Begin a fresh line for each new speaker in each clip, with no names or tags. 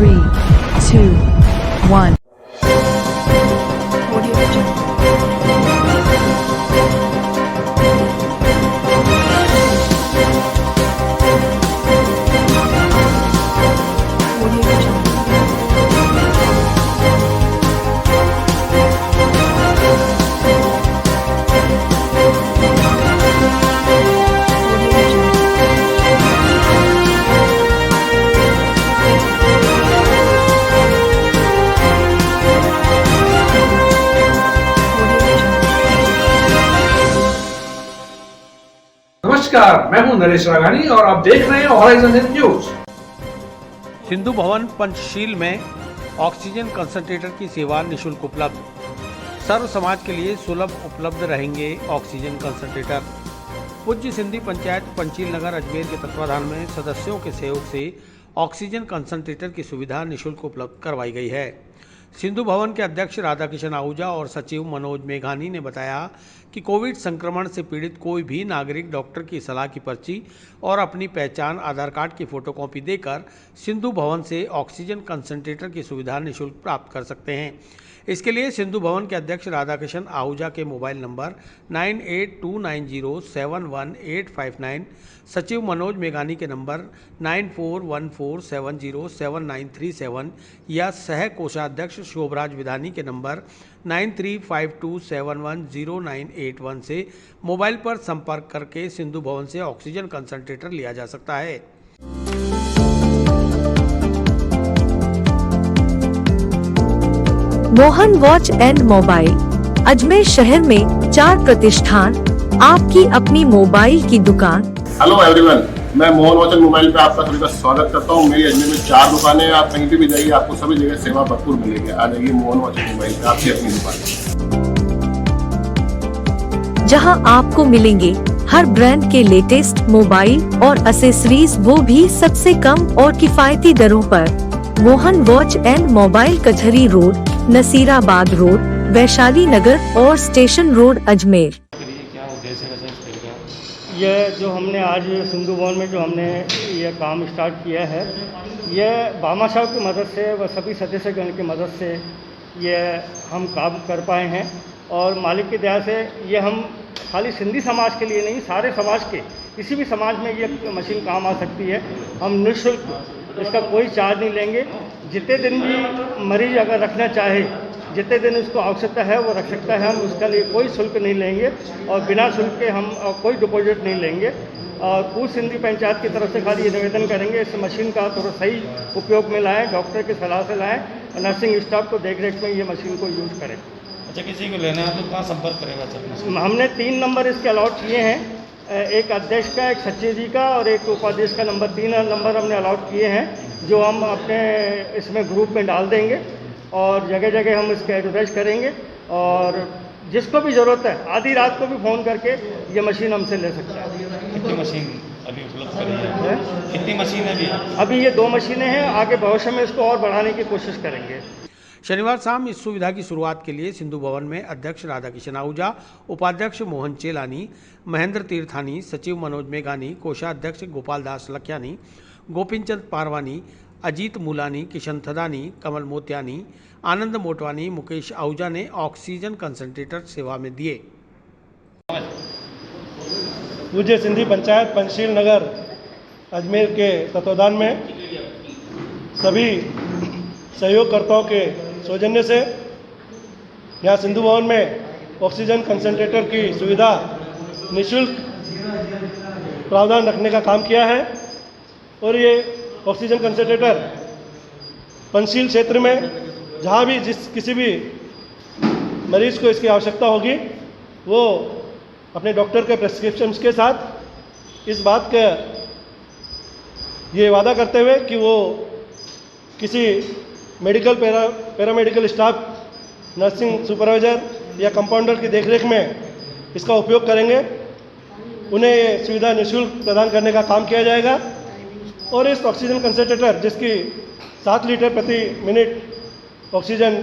3, 2, 1.
नमस्कार, मैं हूं नरेश राघानी और आप देख रहे हैं हॉराइजन न्यूज।
सिंधु भवन पंचशील में ऑक्सीजन कंसंट्रेटर की सेवा निःशुल्क उपलब्ध। सर्व समाज के लिए सुलभ उपलब्ध रहेंगे ऑक्सीजन कंसंट्रेटर। पूज्य सिंधी पंचायत पंचशील नगर अजमेर के तत्वाधान में सदस्यों के सहयोग से ऑक्सीजन कंसंट्रेटर की सुविधा निःशुल्क उपलब्ध करवाई गई है। सिंधु भवन के अध्यक्ष राधाकिशन आहूजा और सचिव मनोज मेघानी ने बताया कि कोविड संक्रमण से पीड़ित कोई भी नागरिक डॉक्टर की सलाह की पर्ची और अपनी पहचान आधार कार्ड की फोटोकॉपी देकर सिंधु भवन से ऑक्सीजन कंसंट्रेटर की सुविधा निःशुल्क प्राप्त कर सकते हैं। इसके लिए सिंधु भवन के अध्यक्ष राधाकिशन आहूजा के मोबाइल नंबर 9829071859, सचिव मनोज मेघानी के नंबर 9414707937 या सह कोषाध्यक्ष शोभराज विधानी के नंबर 9352710981 से मोबाइल पर संपर्क करके सिंधु भवन से ऑक्सीजन कंसंट्रेटर लिया जा सकता है।
Mohan watch and mobile Ajmer शहर में 4 प्रतिष्ठान, आपकी अपनी मोबाइल की दुकान।
हेलो एवरीवन, मैं मोहन वॉच एंड मोबाइल पे आपका सभी का स्वागत करता हूँ। मेरी अजमेर में 4 दुकानें हैं। आप कहीं पे भी जाइए, आपको सभी जगह सेवा भरपूर मिलेगी। आ जाइए मोहन वॉच एंड मोबाइल पे, आपकी अपनी दुकान,
जहां आपको मिलेंगे हर ब्रांड के लेटेस्ट मोबाइल और एसेसरीज, वो भी सबसे कम और किफायती दरों पर। मोहन वॉच एंड मोबाइल कचहरी रोड, नसीराबाद रोड, वैशाली नगर और स्टेशन रोड अजमेर।
ये जो हमने आज सिंधु भवन में जो हमने ये काम स्टार्ट किया है, ये बामा साहब की मदद से व सभी सदस्यगण की मदद से ये हम काम कर पाए हैं। और मालिक की दया से ये हम खाली सिंधी समाज के लिए नहीं, सारे समाज के किसी भी समाज में ये मशीन काम आ सकती है। हम निःशुल्क, इसका कोई चार्ज नहीं लेंगे। जितने दिन भी मरीज अगर रखना चाहे, जितने दिन उसको आवश्यकता है वो रख सकता है। हम उसके लिए कोई शुल्क नहीं लेंगे और बिना शुल्क के हम कोई डिपॉजिट नहीं लेंगे। और पूरी सिंधी पंचायत की तरफ से खाली ये निवेदन करेंगे, इस मशीन का थोड़ा सही उपयोग में लाएँ, डॉक्टर की सलाह से लाएँ, नर्सिंग स्टाफ को देख रेख में ये मशीन को यूज़ करें।
अच्छा, किसी को लेना है तो कहाँ संपर्क करेगा?
हमने 3 नंबर इसके अलॉट किए हैं, एक अध्यक्ष का, एक सचिव जी का और एक उपाध्यक्ष का नंबर। 3 नंबर हमने अलॉट किए हैं, जो हम अपने इसमें ग्रुप में डाल देंगे और जगह जगह हम इसके एडवर्टाइज करेंगे। और जिसको भी ज़रूरत है आधी रात को भी फ़ोन करके ये मशीन हमसे ले सकता है।
कितनी मशीन अभी उपलब्ध करी है? कितनी मशीन है
अभी ये 2 मशीनें हैं, आगे भविष्य में इसको और बढ़ाने की कोशिश करेंगे।
शनिवार शाम इस सुविधा की शुरुआत के लिए सिंधु भवन में अध्यक्ष राधाकिशन आहूजा, उपाध्यक्ष मोहन चेलानी, महेंद्र तीर्थानी, सचिव मनोज मेघानी, कोषाध्यक्ष गोपाल दास लखियानी, गोपीचंद पारवानी, अजीत मूलानी, किशन थदानी, कमल मोतियानी, आनंद मोटवानी, मुकेश आहूजा ने ऑक्सीजन कंसंट्रेटर सेवा में दिए।
पूज्य सिंधी पंचायत पंचशील नगर अजमेर के तत्वाधान में सभी सहयोगकर्ताओं के सौजन्य से यहाँ सिंधु भवन में ऑक्सीजन कंसंट्रेटर की सुविधा निःशुल्क प्रावधान रखने का काम किया है। और ये ऑक्सीजन कंसंट्रेटर पंचशील क्षेत्र में जहाँ भी किसी भी मरीज़ को इसकी आवश्यकता होगी, वो अपने डॉक्टर के प्रेस्क्रिप्शन के साथ इस बात का ये वादा करते हुए कि वो किसी medical paramedical staff, nursing supervisor या कंपाउंडर की देखरेख में इसका उपयोग करेंगे, उन्हें ये सुविधा निःशुल्क प्रदान करने का काम किया जाएगा। और इस ऑक्सीजन कंसंट्रेटर, जिसकी 7 लीटर प्रति मिनट ऑक्सीजन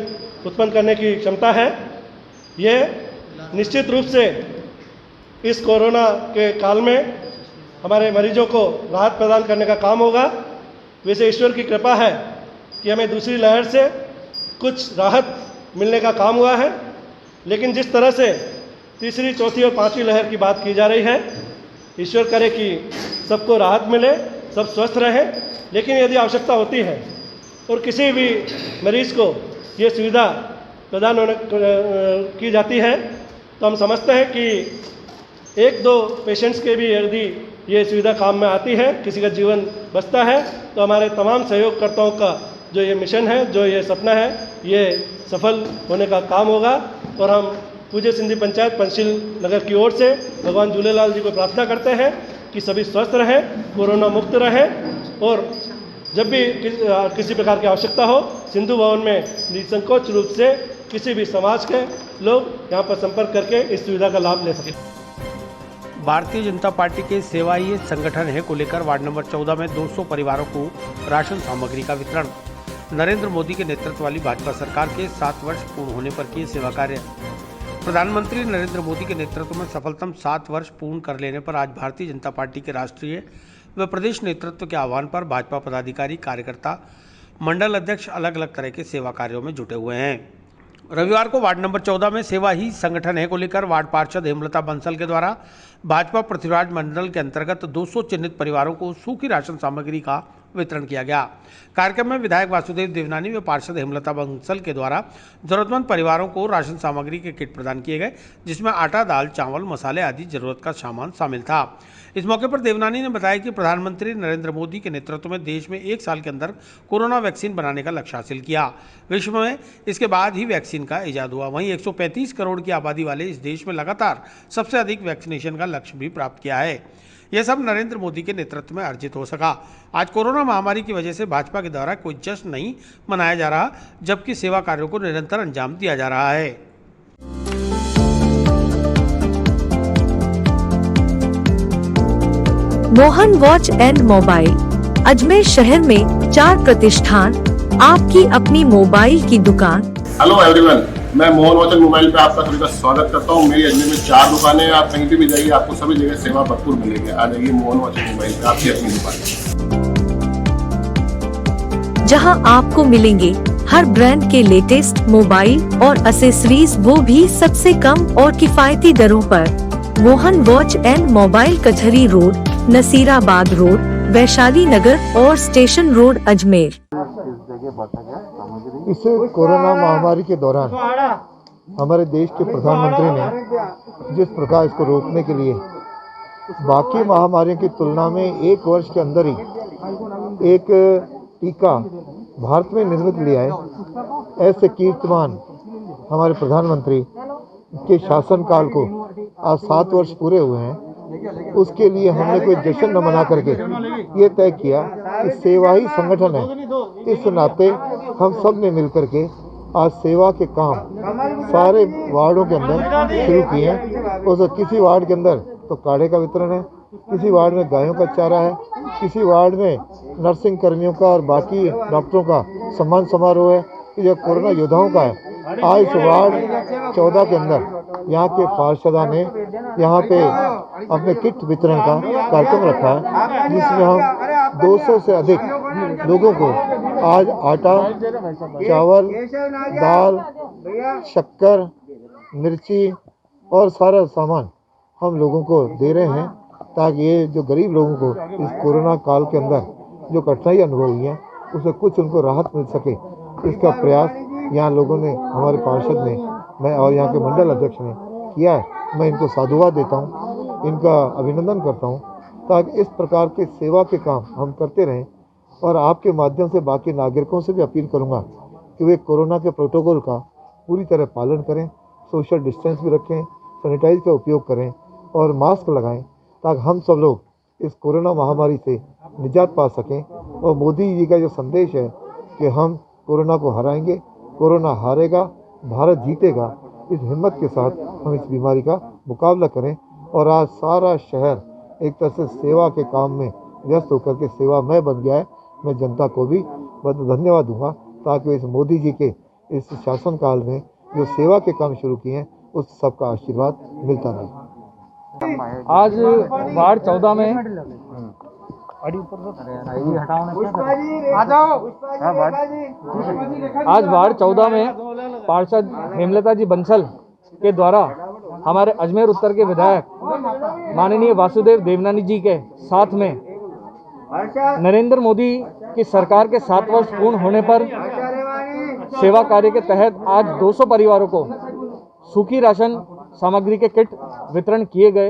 उत्पन्न करने की क्षमता है, ये निश्चित रूप से इस कोरोना के काल में हमारे मरीजों को राहत प्रदान करने का काम होगा। वैसे ईश्वर की कृपा है कि हमें दूसरी लहर से कुछ राहत मिलने का काम हुआ है, लेकिन जिस तरह से तीसरी, चौथी और पांचवी लहर की बात की जा रही है, ईश्वर करे कि सबको राहत मिले, सब स्वस्थ रहें। लेकिन यदि आवश्यकता होती है और किसी भी मरीज़ को ये सुविधा प्रदान की जाती है, तो हम समझते हैं कि एक दो पेशेंट्स के भी यदि ये सुविधा काम में आती है, किसी का जीवन बचता है, तो हमारे तमाम सहयोगकर्ताओं का जो ये मिशन है, जो ये सपना है, ये सफल होने का काम होगा। और हम पूज्य सिंधी पंचायत पंचशील नगर की ओर से भगवान झूलेलाल जी को प्रार्थना करते हैं कि सभी स्वस्थ रहें, कोरोना मुक्त रहें, और जब भी किसी प्रकार की आवश्यकता हो, सिंधु भवन में निसंकोच रूप से किसी भी समाज के लोग यहाँ पर संपर्क करके इस सुविधा का लाभ ले सकें।
भारतीय जनता पार्टी के सेवा ही एक संगठन है को लेकर वार्ड नंबर 14 में 200 परिवारों को राशन सामग्री का वितरण। नरेंद्र मोदी के नेतृत्व वाली भाजपा सरकार के 7 वर्ष पूर्ण होने पर किए सेवा कार्य। प्रधानमंत्री नरेंद्र मोदी के नेतृत्व में सफलतम 7 वर्ष पूर्ण कर लेने पर आज भारतीय जनता पार्टी के राष्ट्रीय व प्रदेश नेतृत्व के आह्वान पर भाजपा पदाधिकारी, कार्यकर्ता, मंडल अध्यक्ष अलग अलग तरह के सेवा कार्यों में जुटे हुए हैं। रविवार को वार्ड नंबर 14 में सेवा ही संगठन है को लेकर वार्ड पार्षद हेमलता बंसल के द्वारा भाजपा पृथ्वीराज मंडल के अंतर्गत 200 चिन्हित परिवारों को सूखी राशन सामग्री का वितरण किया गया। कार्यक्रम में विधायक वासुदेव देवनानी व पार्षद हेमलता बंसल के द्वारा जरूरतमंद परिवारों को राशन सामग्री के किट प्रदान किए गए, जिसमें आटा, दाल, चावल, मसाले आदि जरूरत का सामान शामिल था। इस मौके पर देवनानी ने बताया कि प्रधानमंत्री नरेंद्र मोदी के नेतृत्व में देश में 1 साल के अंदर कोरोना वैक्सीन बनाने का लक्ष्य हासिल किया। विश्व में इसके बाद ही वैक्सीन का इजाद हुआ। वहीं 135 करोड़ की आबादी वाले इस देश में लगातार सबसे अधिक वैक्सीनेशन का लक्ष्य भी प्राप्त किया है। यह सब नरेंद्र मोदी के नेतृत्व में अर्जित हो सका। आज कोरोना महामारी की वजह से भाजपा के द्वारा कोई जश्न नहीं मनाया जा रहा, जबकि सेवा कार्यों को निरंतर अंजाम दिया जा रहा है।
Mohan watch and mobile Ajmer शहर में 4 प्रतिष्ठान, आपकी अपनी मोबाइल की दुकान।
हेलो एवरीवन, मैं मोहन वॉच एंड मोबाइल पे आपका सभी का स्वागत करता हूँ। मेरी अजमेर में 4 दुकानें हैं। आप कहीं भी जाइए, आपको सभी जगह सेवा भरपूर मिलेगी। आ जाइए मोहन वॉच एंड मोबाइल पे, आपकी अपनी दुकान,
जहां आपको मिलेंगे हर ब्रांड के लेटेस्ट मोबाइल और एसेसरीज, वो भी सबसे कम और किफायती दरों पर। मोहन वॉच एंड मोबाइल, कचहरी रोड, नसीराबाद रोड, वैशाली नगर और स्टेशन रोड, अजमेर।
इस कोरोना महामारी के दौरान हमारे देश के प्रधानमंत्री ने जिस प्रकार इसको रोकने के लिए बाकी महामारियों की तुलना में 1 वर्ष के अंदर ही एक टीका भारत में निर्मित लिया है, ऐसे कीर्तिमान हमारे प्रधानमंत्री के शासनकाल को आज 7 वर्ष पूरे हुए हैं। उसके लिए हमने कोई जश्न न मना करके ये तय किया कि सेवा ही संगठन है। इस नाते हम सब ने मिलकर के आज सेवा के काम सारे वार्डों के अंदर शुरू किए हैं। और किसी वार्ड के अंदर तो काढ़े का वितरण है, किसी वार्ड में गायों का चारा है, किसी वार्ड में नर्सिंग कर्मियों का और बाकी डॉक्टरों का सम्मान समारोह है, यह कोरोना योद्धाओं का है। आज वार्ड 14 के अंदर यहाँ के पार्षदा ने यहाँ पे अपने किट वितरण का कार्यक्रम रखा है, जिसमें हम 200 से अधिक लोगों को आज आटा, चावल, दाल, शक्कर, मिर्ची और सारा सामान हम लोगों को दे रहे हैं, ताकि ये जो गरीब लोगों को इस कोरोना काल के अंदर जो कठिनाई अनुभव हुई है, उससे कुछ उनको राहत मिल सके, इसका प्रयास यहाँ लोगों ने, हमारे पार्षद ने, मैं और यहाँ के मंडल अध्यक्ष ने किया है। मैं इनको साधुवाद देता हूँ, इनका अभिनंदन करता हूँ, ताकि इस प्रकार के सेवा के काम हम करते रहें। और आपके माध्यम से बाकी नागरिकों से भी अपील करूँगा कि वे कोरोना के प्रोटोकॉल का पूरी तरह पालन करें, सोशल डिस्टेंस भी रखें, सैनिटाइज का उपयोग करें और मास्क लगाएं, ताकि हम सब लोग इस कोरोना महामारी से निजात पा सकें। और मोदी जी का जो संदेश है कि हम कोरोना को हराएंगे, कोरोना हारेगा, भारत जीतेगा, इस हिम्मत के साथ हम इस बीमारी का मुकाबला करें। और आज सारा शहर एक तरह से सेवा के काम में व्यस्त होकर के सेवामय बन गया है। मैं जनता को भी धन्यवाद दूंगा, ताकि इस मोदी जी के इस शासनकाल में जो सेवा के काम शुरू किए हैं, उस सबका आशीर्वाद मिलता रहे।
आज वार्ड 14 में आज वार्ड 14 में पार्षद हेमलता जी बंसल के द्वारा हमारे अजमेर उत्तर के विधायक माननीय वासुदेव देवनानी जी के साथ में नरेंद्र मोदी की सरकार के 7 वर्ष पूर्ण होने पर सेवा कार्य के तहत आज 200 परिवारों को सूखी राशन सामग्री के किट वितरण किए गए,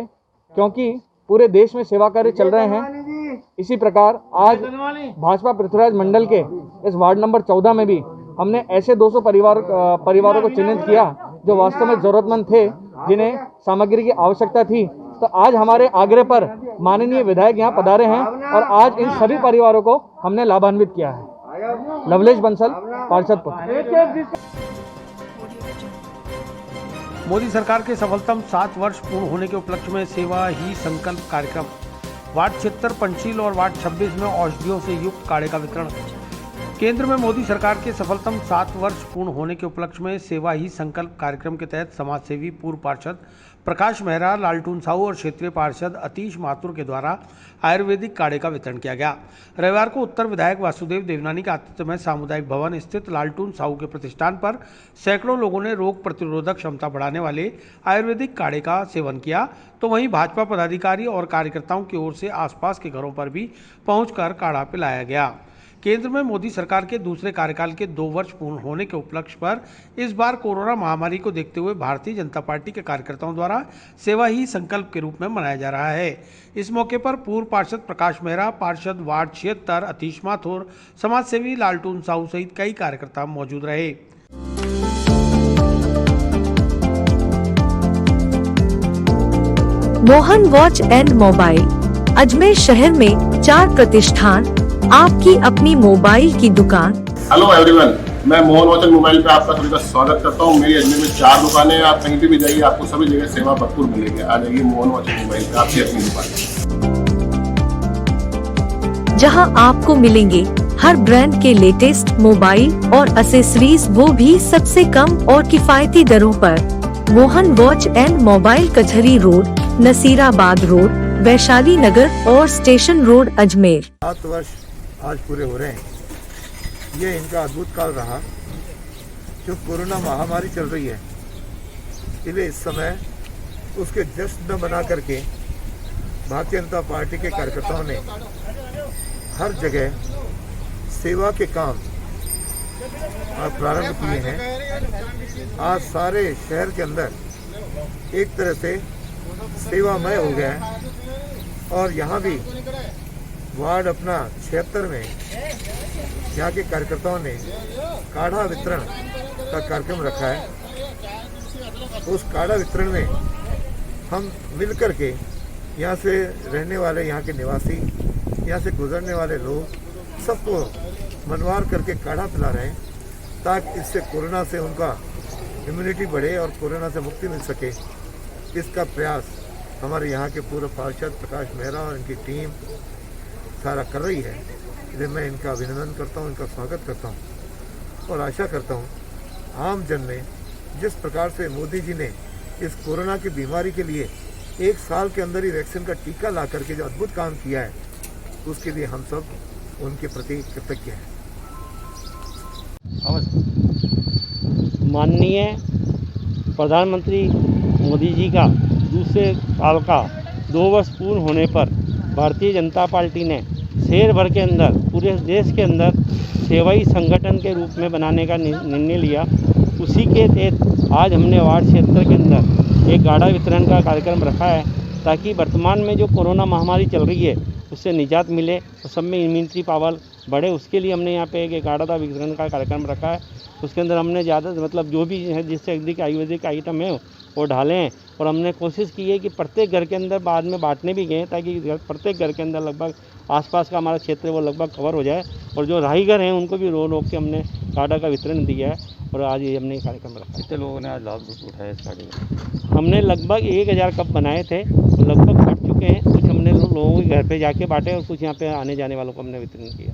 क्योंकि पूरे देश में सेवा कार्य चल रहे हैं। इसी प्रकार आज भाजपा पृथ्वीराज मंडल के इस वार्ड नंबर 14 में भी हमने ऐसे 200 परिवारों को चिन्हित किया जो वास्तव में जरूरतमंद थे, जिन्हें सामग्री की आवश्यकता थी। तो आज हमारे आग्रह पर माननीय विधायक यहाँ पधारे हैं और आज इन सभी परिवारों को हमने लाभान्वित किया है। लवलेश बंसल, पार्षद पुत्र।
मोदी सरकार के सफलतम 7 वर्ष पूर्ण होने के उपलक्ष्य में सेवा ही संकल्प कार्यक्रम, वार्ड 76 पंचशील और वार्ड 26 में औषधियों से युक्त काढ़े का वितरण। केंद्र में मोदी सरकार के सफलतम 7 वर्ष पूर्ण होने के उपलक्ष्य में सेवा ही संकल्प कार्यक्रम के तहत समाजसेवी पूर्व पार्षद प्रकाश मेहरा, लालटून साहू और क्षेत्रीय पार्षद अतीश माथुर के द्वारा आयुर्वेदिक काढ़े का वितरण किया गया। रविवार को उत्तर विधायक वासुदेव देवनानी के आतिथ्य में सामुदायिक भवन स्थित लालटून साहू के प्रतिष्ठान पर सैकड़ों लोगों ने रोग प्रतिरोधक क्षमता बढ़ाने वाले आयुर्वेदिक काढ़े का सेवन किया, तो वहीं भाजपा पदाधिकारी और कार्यकर्ताओं की ओर से आसपास के घरों पर भी पहुंचकर काढ़ा पिलाया गया। केंद्र में मोदी सरकार के दूसरे कार्यकाल के 2 वर्ष पूर्ण होने के उपलक्ष्य पर इस बार कोरोना महामारी को देखते हुए भारतीय जनता पार्टी के कार्यकर्ताओं द्वारा सेवा ही संकल्प के रूप में मनाया जा रहा है। इस मौके पर पूर्व पार्षद प्रकाश मेहरा, पार्षद वार्ड 76 अतीश माथुर, समाजसेवी लालटून साहू सहित कई कार्यकर्ता मौजूद रहे।
Mohan watch and mobile, Ajmer शहर में 4 प्रतिष्ठान, आपकी अपनी मोबाइल की दुकान।
हेलो एवरीवन, मैं मोहन वॉच एंड मोबाइल पे आपका सभी का स्वागत करता हूँ। मेरी अजमेर में 4 दुकानें हैं। आप कहीं भी जाइए, आपको सभी जगह सेवा भरपूर मिलेगी। आ जाइए मोहन वॉच एंड मोबाइल पे, आपकी अपनी दुकान,
जहां आपको मिलेंगे हर ब्रांड के लेटेस्ट मोबाइल और एसेसरीज, वो भी सबसे कम और किफायती दरों पर। मोहन वॉच एंड मोबाइल, कचहरी रोड, नसीराबाद रोड, वैशाली नगर और स्टेशन रोड, अजमेर।
7 वर्ष आज पूरे हो रहे हैं। ये इनका अद्भुत काल रहा। जो कोरोना महामारी चल रही है, इसलिए इस समय उसके जश्न बना करके भारतीय जनता पार्टी के कार्यकर्ताओं ने हर जगह सेवा के काम प्रारंभ किए हैं। आज सारे शहर के अंदर एक तरह से सेवामय हो गया है और यहाँ भी वार्ड अपना 76 में यहाँ के कार्यकर्ताओं ने काढ़ा वितरण का कार्यक्रम रखा है। उस काढ़ा वितरण में हम मिलकर के यहाँ से रहने वाले, यहाँ के निवासी, यहाँ से गुजरने वाले लोग सबको मनवार करके काढ़ा पिला रहे हैं, ताकि इससे कोरोना से उनका इम्यूनिटी बढ़े और कोरोना से मुक्ति मिल सके। इसका प्रयास हमारे यहाँ के पूर्व पार्षद प्रकाश मेहरा और इनकी टीम सारा कर रही है। इसलिए मैं इनका अभिनंदन करता हूँ, इनका स्वागत करता हूँ और आशा करता हूँ आम जन ने जिस प्रकार से मोदी जी ने इस कोरोना की बीमारी के लिए 1 साल के अंदर ही वैक्सीन का टीका ला करके जो अद्भुत काम किया है, उसके लिए हम सब उनके प्रति कृतज्ञ हैं।
माननीय प्रधानमंत्री मोदी जी का दूसरे साल का 2 वर्ष पूर्ण होने पर भारतीय जनता पार्टी ने शहर भर के अंदर, पूरे देश के अंदर सेवाई संगठन के रूप में बनाने का निर्णय लिया। उसी के तहत आज हमने वार्ड 76 के अंदर एक काढ़ा वितरण का कार्यक्रम रखा है, ताकि वर्तमान में जो कोरोना महामारी चल रही है उससे निजात मिले और सब में इम्यूनिटी पावर बढ़े। उसके लिए हमने यहाँ पे एक काढ़ा वितरण का कार्यक्रम रखा है। उसके अंदर हमने ज़्यादा मतलब जो भी है जिससे अधिक आयुर्वेदिक आइटम है वो डालें हैं और हमने कोशिश की है कि प्रत्येक घर के अंदर बाद में बांटने भी गए, ताकि प्रत्येक घर के अंदर लगभग आसपास का हमारा क्षेत्र है वो लगभग कवर हो जाए और जो राहीगर हैं उनको भी रोक के हमने काढ़ा का वितरण दिया है और आज ये हमने कार्यक्रम रखा।
कितने लोगों ने आज लाभ उठाया इस काढ़े का?
हमने लगभग 1000 कप बनाए थे, तो लगभग बट चुके हैं। कुछ हमने लोगों के घर पे जाके बांटे और कुछ यहाँ पे आने जाने वालों को हमने वितरण किया।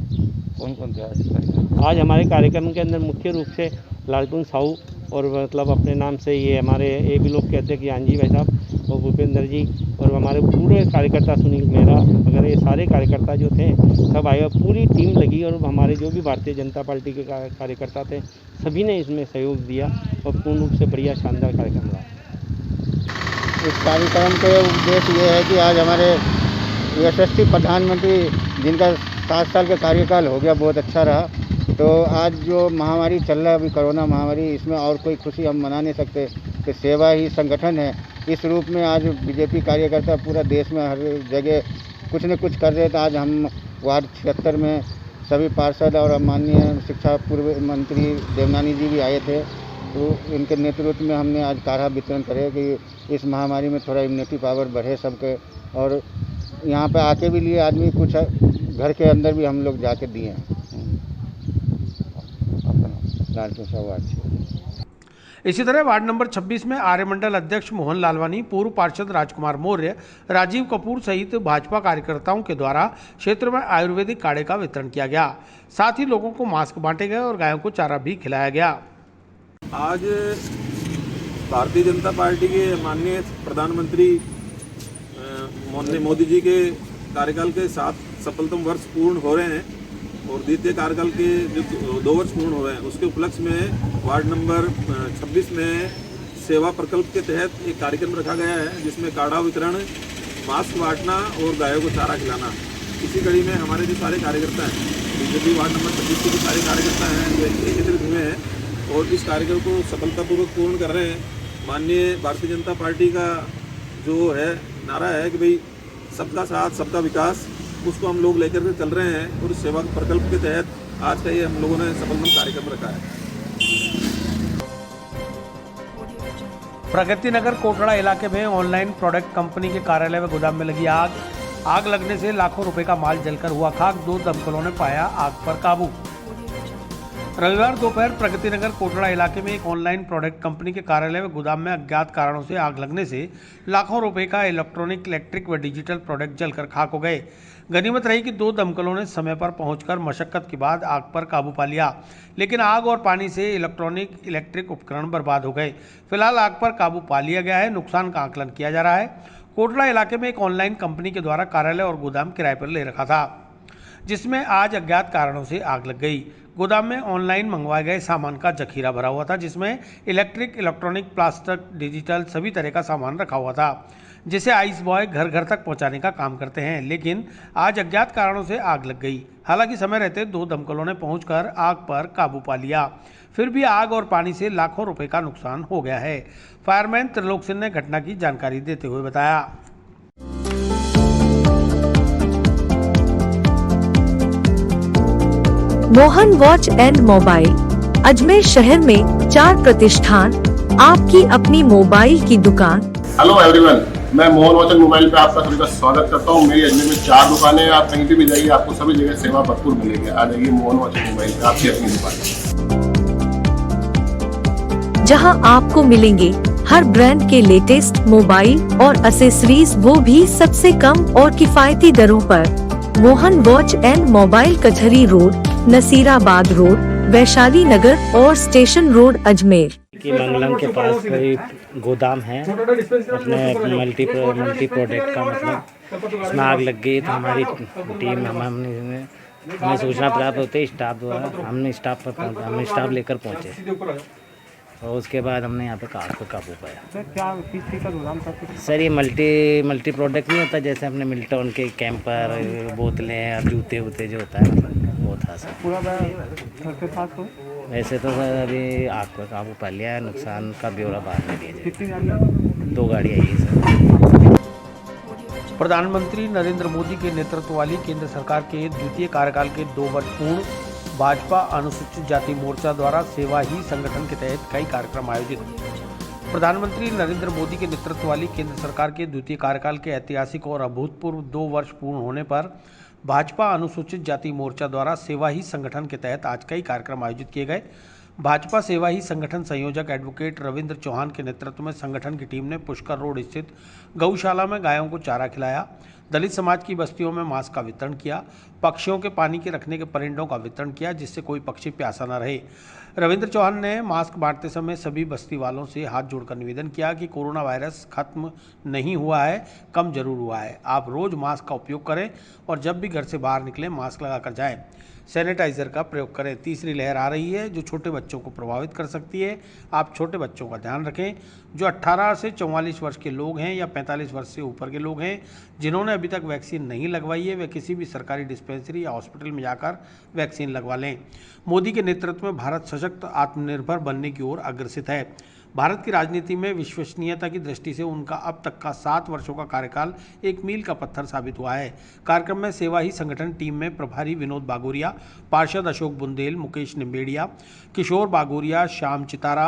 कौन कौन थे आज कार्यक्रम?
आज हमारे कार्यक्रम के अंदर मुख्य रूप से लालटून साहू और मतलब अपने नाम से ये हमारे AB लोग के अध्यक्ष जानजी भाई साहब और भूपेंद्र जी और हमारे पूरे कार्यकर्ता सुनील मेहरा वगैरह ये सारे कार्यकर्ता जो थे सब आए और पूरी टीम लगी और हमारे जो भी भारतीय जनता पार्टी के कार्यकर्ता थे सभी ने इसमें सहयोग दिया और पूर्ण रूप से बढ़िया शानदार कार्यक्रम रहा।
इस कार्यक्रम का उद्देश्य ये है कि आज हमारे यशस्वी प्रधानमंत्री जिनका 7 साल का कार्यकाल हो गया बहुत अच्छा रहा, तो आज जो महामारी चल रहा है अभी कोरोना महामारी, इसमें और कोई खुशी हम मना नहीं सकते कि सेवा ही संगठन है। इस रूप में आज बीजेपी कार्यकर्ता पूरा देश में हर जगह कुछ न कुछ कर रहे थे। आज हम वार्ड 76 में सभी पार्षद और माननीय शिक्षा पूर्व मंत्री देवनानी जी भी आए थे, तो इनके नेतृत्व में हमने आज काढ़ा वितरण करे कि इस महामारी में थोड़ा इम्यूनिटी पावर बढ़े सबके। और यहाँ पे आके भी लिए आदमी कुछ घर के अंदर भी हम लोग जाके दिए हैं।
इसी तरह वार्ड नंबर 26 में आर्य मंडल अध्यक्ष मोहन लालवानी, पूर्व पार्षद राजकुमार मौर्य, राजीव कपूर सहित भाजपा कार्यकर्ताओं के द्वारा क्षेत्र में आयुर्वेदिक काढ़े का वितरण किया गया। साथ ही लोगों को मास्क बांटे गए और गायों को चारा भी खिलाया गया।
आज भारतीय जनता पार्टी के माननीय प्रधानमंत्री मोदी जी के कार्यकाल के 7 सफलतम वर्ष पूर्ण हो रहे हैं और द्वितीय कार्यकाल के जो 2 वर्ष पूर्ण हो रहे हैं, उसके उपलक्ष्य में वार्ड नंबर 26 में सेवा प्रकल्प के तहत एक कार्यक्रम रखा गया है, जिसमें काढ़ा वितरण, मास्क बांटना और गायों को चारा खिलाना। इसी कड़ी में हमारे जो सारे कार्यकर्ता हैं, बीजेपी वार्ड नंबर 26 के जो सारे कार्यकर्ता हैं वे एकत्रित हुए हैं और इस कार्यक्रम को सफलतापूर्वक पूर्ण कर रहे हैं। माननीय भारतीय जनता पार्टी का जो है नारा है कि भाई सबका साथ सबका विकास, उसको हम लोग लेकर के चल रहे हैं और इस सेवा प्रकल्प के तहत आज का ये हम लोगों ने सफलतम कार्यक्रम रखा है।
प्रगति नगर कोटड़ा इलाके में ऑनलाइन प्रोडक्ट कंपनी के कार्यालय व गोदाम में लगी आग लगने से लाखों रुपए का माल जलकर हुआ खाक। 2 दमकलों ने पाया आग पर काबू। रविवार दोपहर प्रगति नगर कोटड़ा इलाके में एक ऑनलाइन प्रोडक्ट कंपनी के कार्यालय व गोदाम में अज्ञात कारणों से आग लगने से लाखों रुपए का इलेक्ट्रिक व डिजिटल प्रोडक्ट जलकर खाक हो गए। गनीमत रही कि 2 दमकलों ने समय पर पहुंचकर मशक्कत के बाद आग पर काबू पा लिया, लेकिन आग और पानी से इलेक्ट्रिक उपकरण बर्बाद हो गए। फिलहाल आग पर काबू पा लिया गया है। नुकसान का आकलन किया जा रहा है। कोटड़ा इलाके में एक ऑनलाइन कंपनी के द्वारा कार्यालय और गोदाम किराए पर ले रखा था, जिसमें आज अज्ञात कारणों से आग लग गई। गोदाम में ऑनलाइन मंगवाए गए सामान का जखीरा भरा हुआ था, जिसमें इलेक्ट्रॉनिक, प्लास्टिक, डिजिटल सभी तरह का सामान रखा हुआ था, जिसे आइस बॉय घर घर तक पहुंचाने का काम करते हैं। लेकिन आज अज्ञात कारणों से आग लग गई। हालांकि समय रहते 2 दमकलों ने पहुंचकर आग पर काबू पा लिया। फिर भी आग और पानी से लाखों रुपए का नुकसान हो गया है। फायरमैन त्रिलोक सिंह ने घटना की जानकारी देते हुए बताया।
Mohan watch and mobile Ajmer शहर में 4 प्रतिष्ठान, आपकी अपनी मोबाइल की दुकान।
हेलो एवरीवन, मैं मोहन वॉच एंड मोबाइल पे आपका सभी का स्वागत करता हूँ। मेरी अजमेर में 4 दुकानें हैं। आप कहीं भी जाइए, आपको सभी जगह सेवा भरपूर मिलेगी। आ जाइए मोहन वॉच एंड मोबाइल पे, आपकी अपनी दुकान,
जहां आपको मिलेंगे हर ब्रांड के लेटेस्ट मोबाइल और एसेसरीज, वो भी सबसे कम और किफायती दरों पर। मोहन वॉच एंड मोबाइल कचहरी रोड, नसीराबाद रोड, वैशाली नगर और स्टेशन रोड, अजमेर।
कि मंगलम के पास कोई गोदाम है अपने मल्टी प्रोडक्ट का, मतलब उसमें आग लग गई तो हमारी टीम हमें सूचना प्राप्त होते स्टाफ द्वारा हमने स्टाफ लेकर पहुंचे और उसके बाद हमने यहाँ पे कार को काबू पाया। सर क्या किस का गोदाम था? सर ये मल्टी प्रोडक्ट नहीं होता, जैसे अपने मिल्टन के कैंपर, बोतलें और जूते वूते जो होता है, मतलब वो था सर। पूरा के साथ तो वैसे तो सर अभी आग पर काबू पा लिया है। नुकसान का ब्यौरा बाद में दिया जाए। कितनी गाड़ियाँ? 2 गाड़ी आई है सर।
प्रधानमंत्री नरेंद्र मोदी के नेतृत्व वाली केंद्र सरकार के द्वितीय कार्यकाल के 2 वर्ष पूर्ण भाजपा अनुसूचित जाति मोर्चा द्वारा सेवा ही संगठन के तहत कई कार्यक्रम आयोजित। प्रधानमंत्री नरेंद्र मोदी के नेतृत्व वाली केंद्र सरकार के द्वितीय कार्यकाल के ऐतिहासिक और अभूतपूर्व 2 वर्ष पूर्ण होने पर भाजपा अनुसूचित जाति मोर्चा द्वारा सेवा ही संगठन के तहत आज कई कार्यक्रम आयोजित किए गए। भाजपा सेवा ही संगठन संयोजक एडवोकेट रविंद्र चौहान के नेतृत्व में संगठन की टीम ने पुष्कर रोड स्थित गौशाला में गायों को चारा खिलाया, दलित समाज की बस्तियों में मास्क का वितरण किया, पक्षियों के पानी के रखने के परिंदों का वितरण किया, जिससे कोई पक्षी प्यासा न रहे। रविंद्र चौहान ने मास्क बांटते समय सभी बस्ती वालों से हाथ जोड़कर निवेदन किया कि कोरोना वायरस खत्म नहीं हुआ है, कम जरूर हुआ है। आप रोज मास्क का उपयोग करें और जब भी घर से बाहर निकलें मास्क लगाकर जाएं। सैनिटाइजर का प्रयोग करें। तीसरी लहर आ रही है जो छोटे बच्चों को प्रभावित कर सकती है। आप छोटे बच्चों का ध्यान रखें। जो 18 से 44 वर्ष के लोग हैं या 45 वर्ष से ऊपर के लोग हैं जिन्होंने अभी तक वैक्सीन नहीं लगवाई है वे किसी भी सरकारी डिस्पेंसरी या हॉस्पिटल में जाकर वैक्सीन लगवा लें। मोदी के नेतृत्व में भारत सशक्त आत्मनिर्भर बनने की ओर अग्रसित है। भारत की राजनीति में विश्वसनीयता की दृष्टि से उनका अब तक का 7 वर्षों का कार्यकाल एक मील का पत्थर साबित हुआ है। कार्यक्रम में सेवा ही संगठन टीम में प्रभारी विनोद बागोरिया, पार्षद अशोक बुंदेल, मुकेश निम्बेड़िया, किशोर बागोरिया, श्याम चितारा,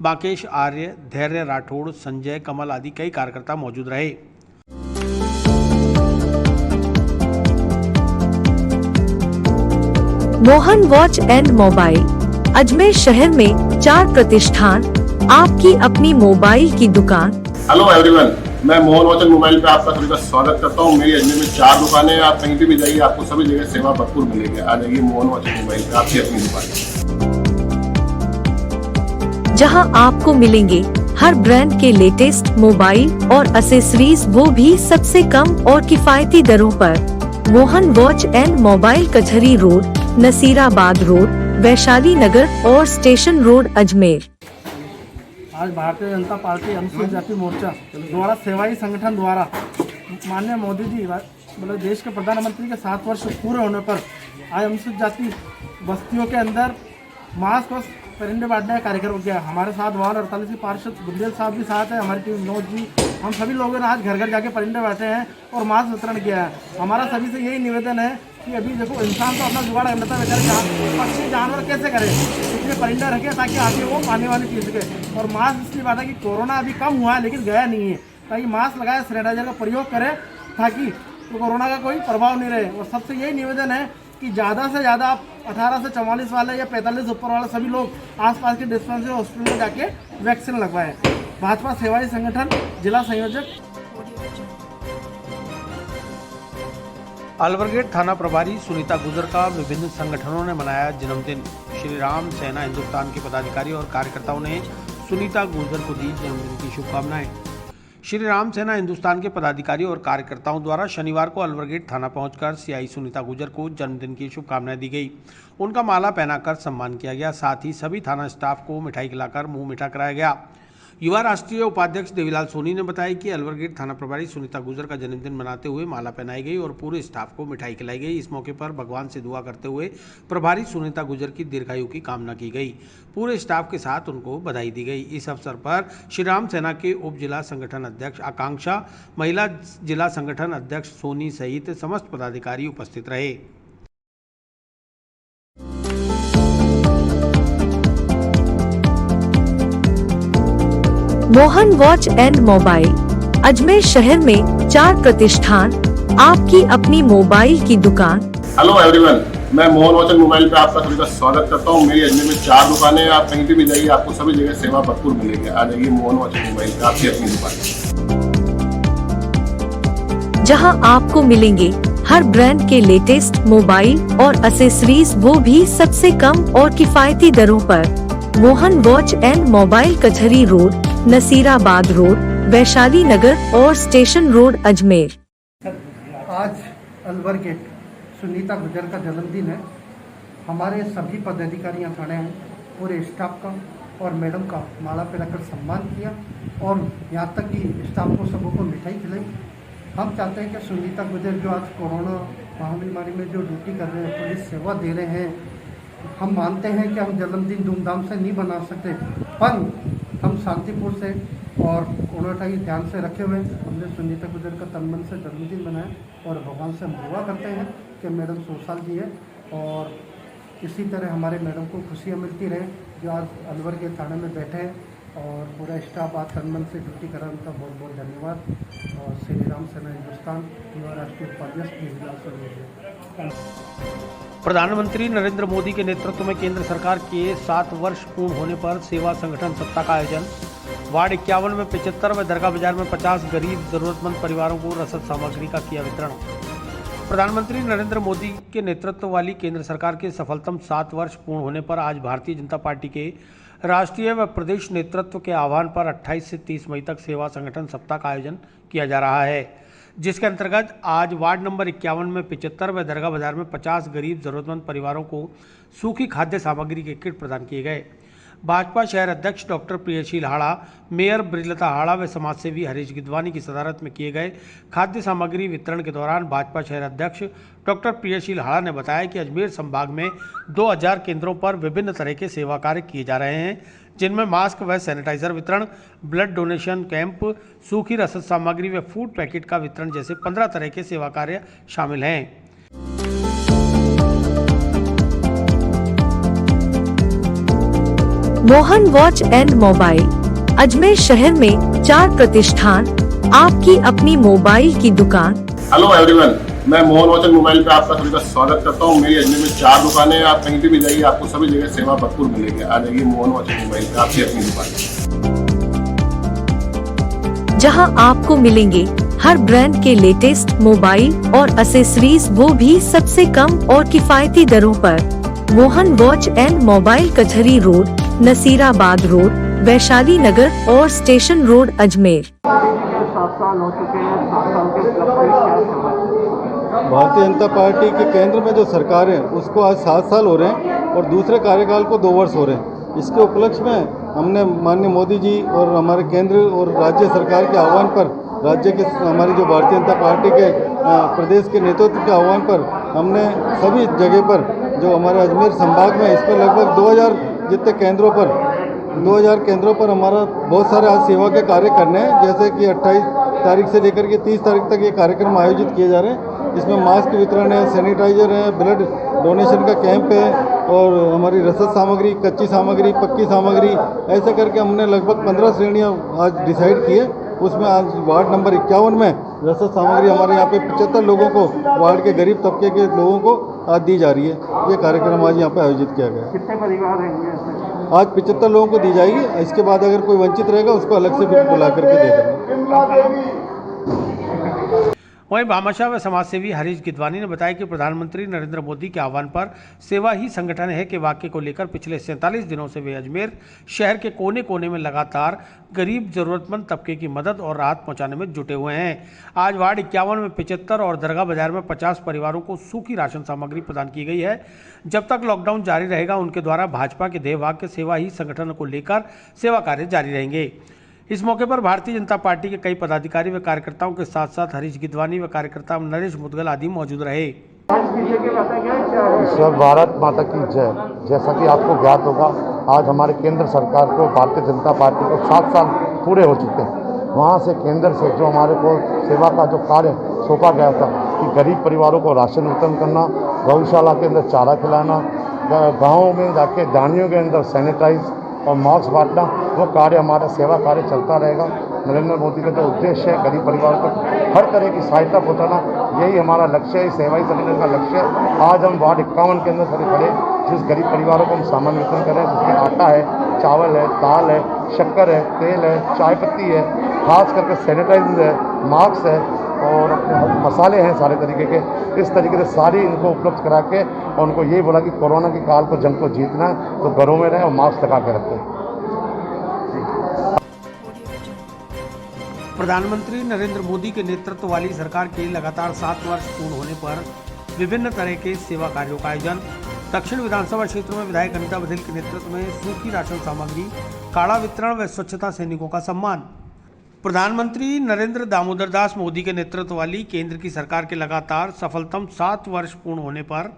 बाकेश आर्य, धैर्य राठौड़, संजय कमल आदि कई कार्यकर्ता मौजूद रहे।
Mohan watch and mobile Ajmer शहर में 4 प्रतिष्ठान, आपकी अपनी मोबाइल की दुकान।
हेलो एवरीवन, मैं मोहन वॉच एंड मोबाइल पे आपका सभी का स्वागत करता हूँ। मेरी अजमेर में 4 दुकानें हैं। आप कहीं भी जाइए आपको सभी जगह सेवा भरपूर मिलेगी। आ जाइए मोहन वॉच एंड मोबाइल पे, आपकी अपनी दुकान,
जहां आपको मिलेंगे हर ब्रांड के लेटेस्ट मोबाइल और एसेसरीज, वो भी सबसे कम और किफायती दरों पर। मोहन वॉच एंड मोबाइल कचहरी रोड, नसीराबाद रोड, वैशाली नगर और स्टेशन रोड अजमेर।
आज भारतीय जनता पार्टी अनुसूचित जाति मोर्चा द्वारा सेवाई संगठन द्वारा माननीय मोदी जी मतलब देश के प्रधानमंत्री के 7 वर्ष पूरे होने पर आज अनुसूचित जाति बस्तियों के अंदर मास्क और परिंदे बांटने का कार्यक्रम किया। हमारे साथ वार्ड 48 की पार्षद बुंदेल साहब भी साथ है, हमारी टीम विनोद जी, हम सभी लोगों ने आज घर घर जाके परिंदे बांटे हैं और मास्क वितरण किया है। हमारा सभी से यही निवेदन है कि अभी देखो इंसान तो अपना जुगाड़ करता है, बेचारे पक्षी जानवर कैसे करे, इसलिए परिंदे रखें ताकि आगे वो पाने वाली चीज़ के। और मास्क इसलिए बांटा कि कोरोना अभी कम हुआ है लेकिन गया नहीं है, ताकि मास्क लगाए, सैनिटाइजर का प्रयोग करें ताकि कोरोना का कोई प्रभाव नहीं रहे। और सबसे यही निवेदन है कि ज़्यादा से ज़्यादा आप 18 से 44 वाले या 45 से ऊपर वाले सभी लोग आसपास के डिस्पेंसरी हॉस्पिटल में जाके वैक्सीन लगवाएं। भाजपा सेवाई संगठन जिला संयोजक।
अलवरगेट थाना प्रभारी सुनीता गुजर का विभिन्न संगठनों ने मनाया जन्मदिन। श्री राम सेना हिंदुस्तान के पदाधिकारी और कार्यकर्ताओं ने सुनीता गुजर को दी जन्मदिन की शुभकामनाएं। श्री राम सेना हिंदुस्तान के पदाधिकारी और कार्यकर्ताओं द्वारा शनिवार को अलवरगेट थाना पहुंचकर सीआई सुनीता गुजर को जन्मदिन की शुभकामनाएं दी गई। उनका माला पहनाकर सम्मान किया गया। साथ ही सभी थाना स्टाफ को मिठाई खिलाकर मुंह मीठा कराया गया। युवा राष्ट्रीय उपाध्यक्ष देवीलाल सोनी ने बताया कि अलवरगेट थाना प्रभारी सुनीता गुजर का जन्मदिन मनाते हुए माला पहनाई गई और पूरे स्टाफ को मिठाई खिलाई गई। इस मौके पर भगवान से दुआ करते हुए प्रभारी सुनीता गुजर की दीर्घायु की कामना की गई। पूरे स्टाफ के साथ उनको बधाई दी गई। इस अवसर पर श्री राम सेना के उप जिला संगठन अध्यक्ष आकांक्षा, महिला जिला संगठन अध्यक्ष सोनी सहित समस्त पदाधिकारी उपस्थित रहे।
Mohan watch and mobile Ajmer शहर में 4 प्रतिष्ठान, आपकी अपनी मोबाइल की दुकान।
हेलो एवरीवन, मैं मोहन वॉच एंड मोबाइल पे आपका सभी का स्वागत करता हूँ। मेरी अजमेर में 4 दुकानें हैं। आप कहीं भी जाइए आपको सभी जगह सेवा भरपूर मिलेगी। आ जाइए मोहन वॉच एंड मोबाइल पे, आपकी अपनी दुकान,
जहां आपको मिलेंगे हर ब्रांड के लेटेस्ट मोबाइल और एसेसरीज, वो भी सबसे कम और किफायती दरों पर। मोहन वॉच एंड मोबाइल कचहरी रोड, नसीराबाद रोड, वैशाली नगर और स्टेशन रोड अजमेर।
आज अलवरगेट सुनीता गुजर का जन्मदिन है। हमारे सभी पदाधिकारी यहाँ खड़े हैं, पूरे स्टाफ का और मैडम का माला पे रखकर सम्मान किया और यहाँ तक कि स्टाफ को सबों को मिठाई खिलाई। हम चाहते हैं कि सुनीता गुजर जो आज कोरोना महामारी में जो ड्यूटी कर रहे हैं, पुलिस सेवा दे रहे हैं, हम मानते हैं कि हम जन्मदिन धूमधाम से नहीं बना सकते, पर हम शांतिपूर्ण से और कोरोना की ध्यान से रखे हुए हमने सुनीता गुजर का तन मन से जन्मदिन बनाया और भगवान से हम दुआ करते हैं कि मैडम 100 साल जी है और इसी तरह हमारे मैडम को खुशियाँ मिलती रहे जो आज अलवर के थाने में बैठे हैं और पूरा स्टाफ आज तन मन से ड्यूटी करा, उनका बहुत बहुत धन्यवाद। और श्री राम सेना हिंदुस्तान युवा राष्ट्रीय उपाध्यक्ष।
प्रधानमंत्री नरेंद्र मोदी के नेतृत्व में केंद्र सरकार के 7 वर्ष पूर्ण होने पर सेवा संगठन सप्ताह का आयोजन। वार्ड 51 में 75 व दरगाह बाजार में 50 गरीब जरूरतमंद परिवारों को रसद सामग्री का किया वितरण। प्रधानमंत्री नरेंद्र मोदी के नेतृत्व वाली केंद्र सरकार के सफलतम 7 वर्ष पूर्ण होने पर आज भारतीय जनता पार्टी के राष्ट्रीय व प्रदेश नेतृत्व के आह्वान पर 28 से 30 मई तक सेवा संगठन सप्ताह का आयोजन किया जा रहा है, जिसके अंतर्गत आज वार्ड नंबर 51 में 75 व दरगाह बाजार में 50 गरीब जरूरतमंद परिवारों को सूखी खाद्य सामग्री के किट प्रदान किए गए। भाजपा शहर अध्यक्ष डॉक्टर प्रियशील हाड़ा, मेयर ब्रिजलता हाड़ा व समाजसेवी हरीश गिदवानी की सदारत में किए गए खाद्य सामग्री वितरण के दौरान भाजपा शहर अध्यक्ष डॉक्टर प्रियशील हाड़ा ने बताया कि अजमेर संभाग में 2000 केंद्रों पर विभिन्न तरह के सेवा कार्य किए जा रहे हैं, जिनमें मास्क व सैनिटाइजर वितरण, ब्लड डोनेशन कैंप, सूखी रसद सामग्री व फूड पैकेट का वितरण जैसे 15 तरह के सेवा कार्य शामिल हैं।
Mohan watch and mobile Ajmer शहर में 4 प्रतिष्ठान, आपकी अपनी मोबाइल की दुकान।
हेलो एवरीवन, मैं मोहन वॉच एंड मोबाइल पे आपका सभी का स्वागत करता हूँ। मेरी अजमेर में 4 दुकानें हैं, आप कहीं भी जाइए आपको सभी जगह सेवा भरपूर मिलेगी। आ जाइए मोहन वॉच एंड मोबाइल पे, आपकी अपनी दुकान,
जहां आपको मिलेंगे हर ब्रांड के लेटेस्ट मोबाइल और एसेसरीज, वो भी सबसे कम और किफायती दरों पर। मोहन वॉच एंड मोबाइल कचहरी रोड, नसीराबाद रोड, वैशाली नगर और स्टेशन रोड, अजमेर।
7 साल हो चुके हैं, 7 साल के
भारतीय जनता पार्टी के केंद्र में जो सरकार है उसको आज 7 साल हो रहे हैं और दूसरे कार्यकाल को 2 वर्ष हो रहे हैं। इसके उपलक्ष्य में हमने माननीय मोदी जी और हमारे केंद्र और राज्य सरकार के आह्वान पर, राज्य के हमारी जो भारतीय जनता पार्टी के प्रदेश के नेतृत्व के आह्वान पर, हमने सभी जगह पर जो हमारे अजमेर संभाग में इस पर लगभग 2000 जितने केंद्रों पर 2000 केंद्रों पर हमारा बहुत सारे आज सेवा के कार्य करने हैं। जैसे कि 28 तारीख से लेकर के 30 तारीख तक ये कार्यक्रम आयोजित किए जा रहे हैं। इसमें मास्क वितरण है, सैनिटाइजर है, ब्लड डोनेशन का कैंप है और हमारी रसद सामग्री, कच्ची सामग्री, पक्की सामग्री, ऐसे करके हमने लगभग 15 श्रेणियाँ आज डिसाइड की है। उसमें आज वार्ड नंबर 51 में रसद सामग्री हमारे यहाँ पे 75 लोगों को, वार्ड के गरीब तबके के लोगों को आज दी जा रही है। ये कार्यक्रम आज यहाँ पे आयोजित किया गया है।
कितने परिवार रहेंगे?
आज 75 लोगों को दी जाएगी। इसके बाद अगर कोई वंचित रहेगा उसको अलग से फिर बुला करके दे देंगे।
वहीं भामाशाह व समाजसेवी हरीश गिदवानी ने बताया कि प्रधानमंत्री नरेंद्र मोदी के आह्वान पर सेवा ही संगठन है के वाक्य को लेकर पिछले 47 दिनों से वे अजमेर शहर के कोने कोने में लगातार गरीब जरूरतमंद तबके की मदद और राहत पहुंचाने में जुटे हुए हैं। आज वार्ड 51 में 75 और दरगाह बाजार में 50 परिवारों को सूखी राशन सामग्री प्रदान की गई है। जब तक लॉकडाउन जारी रहेगा, उनके द्वारा भाजपा के ध्येय वाक्य सेवा ही संगठन को लेकर सेवा कार्य जारी रहेंगे। इस मौके पर भारतीय जनता पार्टी के कई पदाधिकारी व कार्यकर्ताओं के साथ साथ हरीश गिदवानी व कार्यकर्ता नरेश मुदगल आदि मौजूद रहे।
सर, भारत माता की जय। जैसा कि आपको ज्ञात होगा, आज हमारे केंद्र सरकार को, भारतीय जनता पार्टी को 7 साल पूरे हो चुके हैं। वहाँ से केंद्र से जो हमारे को सेवा का जो कार्य सौंपा गया था कि गरीब परिवारों को राशन वितरण करना, गौशाला के अंदर चारा खिलाना, गाँव में जाके दानियों के अंदर सैनिटाइज और मास्क बांटना, वो कार्य हमारा सेवा कार्य चलता रहेगा। नरेंद्र मोदी का जो उद्देश्य है गरीब परिवार को हर तरह की सहायता पहुंचाना, यही हमारा लक्ष्य है, सेवा ही संगठन का लक्ष्य है। आज हम वार्ड 51 के अंदर खड़े खड़े जिस गरीब परिवारों को हम सामान वितरण कर रहे हैं, जिसमें आटा है, चावल है, दाल है, शक्कर है, तेल है, चाय पत्ती है, खास करके सैनिटाइजर है, मास्क है और अपने मसाले हैं सारे तरीके के। इस तरीके से सारी इनको उपलब्ध करा के और उनको यही बोला कि कोरोना की काल को, जंग को जीतना है तो घरों में रहें और मास्क लगा के रखें।
प्रधानमंत्री नरेंद्र मोदी के नेतृत्व वाली सरकार के लगातार 7 वर्ष पूर्ण होने पर विभिन्न तरह के सेवा कार्यों का आयोजन। दक्षिण विधानसभा क्षेत्र में विधायक अनिता बघेल के नेतृत्व में सूखी राशन सामग्री, काढ़ा वितरण व स्वच्छता सैनिकों का सम्मान। प्रधानमंत्री नरेंद्र दामोदर दास मोदी के नेतृत्व वाली केंद्र की सरकार के लगातार सफलतम 7 वर्ष पूर्ण होने पर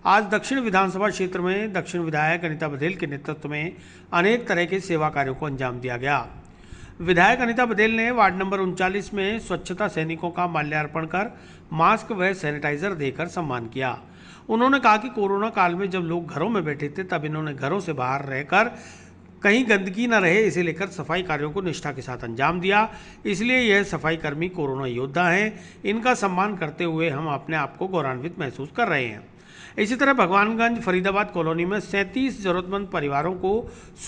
आज दक्षिण विधानसभा क्षेत्र में दक्षिण विधायक अनिता बघेल के नेतृत्व में अनेक तरह के सेवा कार्यों को अंजाम दिया गया। विधायक अनिता बघेल ने वार्ड नंबर 39 में स्वच्छता सैनिकों का माल्यार्पण कर मास्क व सैनिटाइजर देकर सम्मान किया। उन्होंने कहा कि कोरोना काल में जब लोग घरों में बैठे थे, तब इन्होंने घरों से बाहर रहकर कहीं गंदगी न रहे, इसे लेकर सफाई कार्यों को निष्ठा के साथ अंजाम दिया। इसलिए यह सफाई कर्मी कोरोना योद्धा हैं। इनका सम्मान करते हुए हम अपने आप को गौरवान्वित महसूस कर रहे हैं। इसी तरह भगवानगंज फरीदाबाद कॉलोनी में 37 जरूरतमंद परिवारों को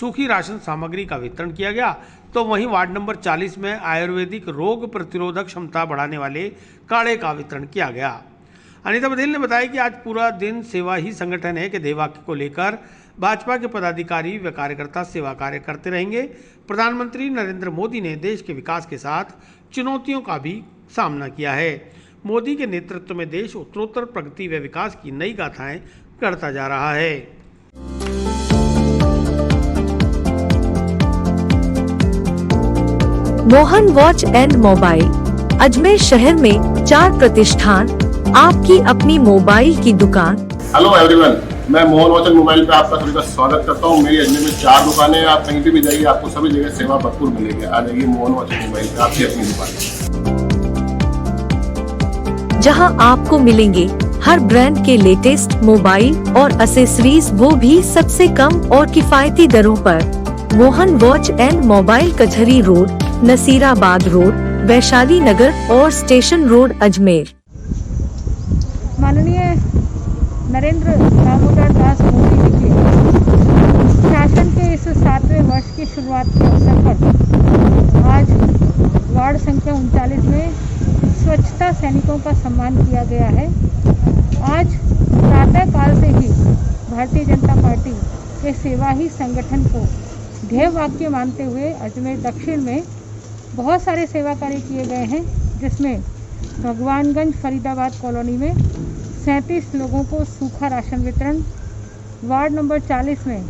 सूखी राशन सामग्री का वितरण किया गया। तो वहीं वार्ड नंबर 40 में आयुर्वेदिक रोग प्रतिरोधक क्षमता बढ़ाने वाले काढ़े का वितरण किया गया। अनीता बघेल ने बताया कि आज पूरा दिन सेवा ही संगठन है के ध्येयवाक्य को लेकर भाजपा के पदाधिकारी व कार्यकर्ता सेवा कार्य करते रहेंगे। प्रधानमंत्री नरेंद्र मोदी ने देश के विकास के साथ चुनौतियों का भी सामना किया है। मोदी के नेतृत्व में देश उत्तरोत्तर प्रगति व विकास की नई गाथाएं गढ़ता जा रहा है।
Mohan watch and mobile Ajmer शहर में 4 प्रतिष्ठान, आपकी अपनी मोबाइल की दुकान।
हेलो एवरीवन, मैं मोहन वॉच एंड मोबाइल पे आपका सभी का स्वागत करता हूँ। मेरी अजमेर में 4 दुकानें हैं। आप कहीं भी जाइए, आपको सभी जगह सेवा भरपूर मिलेगी। आ जाइए मोहन वॉच एंड मोबाइल पे, आपकी अपनी दुकान,
जहां आपको मिलेंगे हर ब्रांड के लेटेस्ट मोबाइल और एसेसरीज, वो भी सबसे कम और किफायती दरों पर। मोहन वॉच एंड मोबाइल कचहरी रोड, नसीराबाद रोड, वैशाली नगर और स्टेशन रोड, अजमेर।
माननीय नरेंद्र दामोदर दास मोदी जी के शासन के इस 7वें वर्ष की शुरुआत के अवसर पर आज वार्ड संख्या 39 में स्वच्छता सैनिकों का सम्मान किया गया है। आज प्रातः काल से ही भारतीय जनता पार्टी के सेवा ही संगठन को ध्येय वाक्य मानते हुए अजमेर दक्षिण में बहुत सारे सेवा कार्य किए गए हैं, जिसमें भगवानगंज फरीदाबाद कॉलोनी में 37 लोगों को सूखा राशन वितरण, वार्ड नंबर 40 में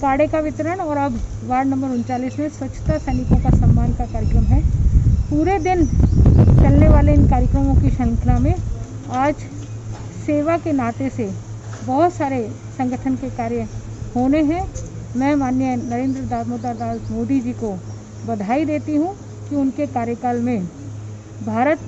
काढ़े का वितरण और अब वार्ड नंबर 39 में स्वच्छता सैनिकों का सम्मान का कार्यक्रम है। पूरे दिन चलने वाले इन कार्यक्रमों की श्रृंखला में आज सेवा के नाते से बहुत सारे संगठन के कार्य होने हैं। मैं माननीय नरेंद्र दामोदर दास मोदी जी को बधाई देती हूं कि उनके कार्यकाल में भारत